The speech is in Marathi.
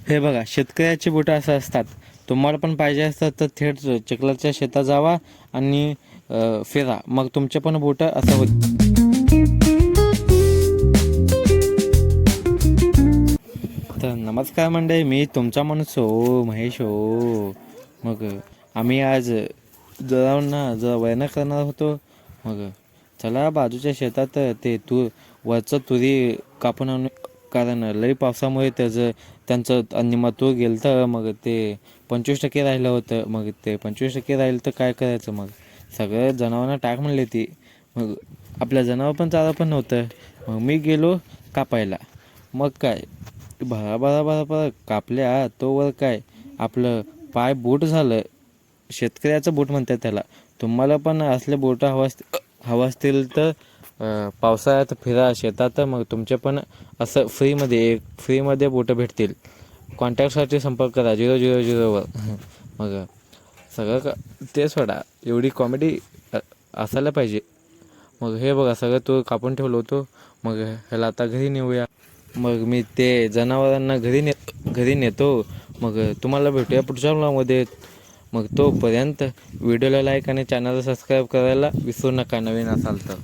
हे बघा, शेतकऱ्याची बोटं असं असतात. तुम्हाला पण पाहिजे असतात तर थेट चिखलाच्या शेतात जावा आणि फिरा, मग तुमचे पण बोटं असं होत. तर नमस्कार मंडळी, मी तुमचा माणूस हो, महेश हो. मग आम्ही आज जरा वळणं करणार होतो. मग चला बाजूच्या शेतात ते वरचं तुरी कापून आणू, कारण लई पावसामुळे त्यांचं निम्मा तूर गेलं तर मग ते 25% राहिलं होतं. मग ते 25% राहिलं तर काय करायचं, मग सगळं जनावरांना टाक म्हणले ती. मग आपल्या जनावर पण चारा पण नव्हतं. मग मी गेलो कापायला. मग काय भरा भरा भरा भरा कापल्या, तोवर काय आपलं पाय बोट झालं. शेतकऱ्याचं बोट म्हणतात त्याला. तुम्हाला पण असले बोट हवं असतील तर पावसाळ्यात फिरा शेतात, मग तुमचे पण असं फ्रीमध्ये बोटं भेटतील. कॉन्टॅक्टसाठी संपर्क करा 000वर. मग सगळं ते सोडा, एवढी कॉमेडी असायला पाहिजे. मग हे बघा, सगळं तो कापून ठेवलं होतं. मग ह्याला आता घरी नेऊया. मग मी ते जनावरांना घरी नेतो. मग तुम्हाला भेटूया पुढच्या व्लॉगमध्ये. मग तोपर्यंत व्हिडिओला लाईक आणि चॅनलला सबस्क्राईब करायला विसरू नका, नवीन असाल तर.